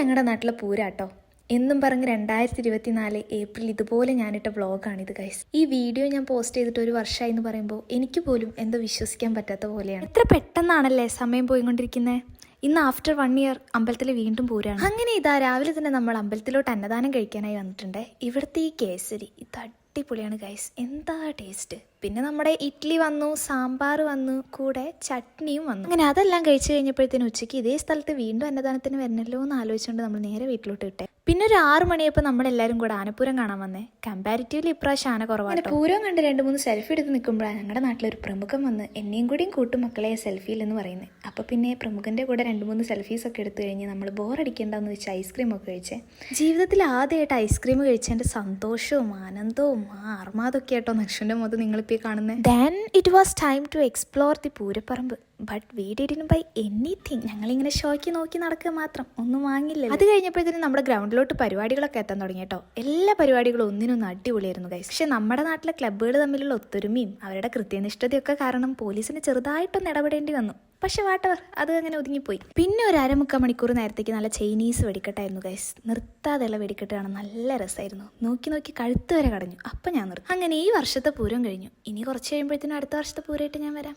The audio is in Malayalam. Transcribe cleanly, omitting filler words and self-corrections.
ഞങ്ങളുടെ നാട്ടിലെ പൂരാട്ടോ എന്നും പറഞ്ഞ് 2024 ഏപ്രിൽ ഇതുപോലെ ഞാനിട്ട വ്ളോഗാണിത് ഗൈസ്. ഈ വീഡിയോ ഞാൻ പോസ്റ്റ് ചെയ്തിട്ട് ഒരു വർഷമായി എന്ന് പറയുമ്പോൾ എനിക്ക് പോലും എന്തോ വിശ്വസിക്കാൻ പറ്റാത്ത പോലെയാണ്. എത്ര പെട്ടെന്നാണല്ലേ സമയം പോയിക്കൊണ്ടിരിക്കുന്നത്. ഇന്ന് ആഫ്റ്റർ 1 ഇയർ അമ്പലത്തിൽ വീണ്ടും പൂരാണ്. അങ്ങനെ ഇതാ രാവിലെ തന്നെ നമ്മൾ അമ്പലത്തിലോട്ട് അന്നദാനം കഴിക്കാനായി വന്നിട്ടുണ്ട്. ഇവിടുത്തെ ഈ കേസരി ഇത് അടിപൊളിയാണ് ഗൈസ്, എന്താ ടേസ്റ്റ്. പിന്നെ നമ്മുടെ ഇഡ്ഡലി വന്നു, സാമ്പാർ വന്നു, കൂടെ ചട്നിയും വന്നു. അങ്ങനെ അതെല്ലാം കഴിച്ചു കഴിഞ്ഞപ്പോഴത്തേനും ഉച്ചയ്ക്ക് ഇതേ സ്ഥലത്ത് വീണ്ടും അന്നദാനത്തിന് വരണല്ലോ എന്ന് ആലോചിച്ചുകൊണ്ട് നമ്മൾ നേരെ വീട്ടിലോട്ട് വിട്ടേ. പിന്നെ ഒരു 6 മണിയപ്പോൾ നമ്മളെല്ലാവരും കൂടെ ആനപ്പൂരം കാണാൻ വന്നേ. കമ്പാരിറ്റീവ്ലി ഇപ്രാവശ്യം ആന കുറവാണ്. പൂരം കണ്ട് 2-3 സെൽഫി എടുത്ത് നിൽക്കുമ്പോഴാണ് ഞങ്ങളുടെ നാട്ടിലൊരു പ്രമുഖം വന്ന് എന്നെയും കൂടിയും കൂട്ടും മക്കളെ സെൽഫിയിലെന്ന് പറയുന്നത്. അപ്പോൾ പിന്നെ പ്രമുഖൻ്റെ കൂടെ 2-3 സെൽഫീസൊക്കെ എടുത്തു കഴിഞ്ഞ് നമ്മൾ ബോറടിക്കേണ്ടെന്ന് വെച്ച് ഐസ്ക്രീം ഒക്കെ കഴിച്ചേ. ജീവിതത്തിൽ ആദ്യമായിട്ട് ഐസ്ക്രീം കഴിച്ചതിൻ്റെ സന്തോഷവും ആനന്ദവും ആർമാദമൊക്കെ ആയിട്ടോ നക്ഷൻ്റെ മുഖത്ത് നിങ്ങളിപ്പോൾ കാണുന്നത്. Then it was time to explore the പൂരപ്പറമ്പ്. But we didn't buy anything. ഞങ്ങളിങ്ങനെ ഷോയ്ക്ക് നോക്കി നടക്കുക മാത്രം, ഒന്നും വാങ്ങില്ല. അത് കഴിഞ്ഞപ്പോഴത്തേനും നമ്മുടെ ഗ്രൗണ്ടിലോട്ട് പരിപാടികളൊക്കെ എത്താൻ തുടങ്ങി കേട്ടോ. എല്ലാ പരിപാടികളും ഒന്നിനൊന്നും അടിപൊളിയായിരുന്നു ഗൈസ്. പക്ഷെ നമ്മുടെ നാട്ടിലെ ക്ലബ്ബുകൾ തമ്മിലുള്ള ഒത്തൊരുമയും അവരുടെ കൃത്യനിഷ്ഠതയൊക്കെ കാരണം പോലീസിന് ചെറുതായിട്ടൊന്ന് ഇടപെടേണ്ടി വന്നു. പക്ഷെ വാട്ടവർ അത് അങ്ങനെ ഒതുങ്ങിപ്പോയി. പിന്നെ ഒരു 1/2-3 മണിക്കൂർ നേരത്തേക്ക് നല്ല ചൈനീസ് വെടിക്കെട്ടായിരുന്നു ഗൈസ്. നിർത്താതെയുള്ള വെടിക്കെട്ട് കാണാൻ നല്ല രസമായിരുന്നു. നോക്കി നോക്കി കഴുത്ത് വരെ കടഞ്ഞു. അപ്പം ഞാൻ നിർത്തി. അങ്ങനെ ഈ വർഷത്തെ പൂരം കഴിഞ്ഞു. ഇനി കുറച്ച് കഴിയുമ്പോഴത്തേനും അടുത്ത വർഷത്തെ പൂരമായിട്ട് ഞാൻ വരാം.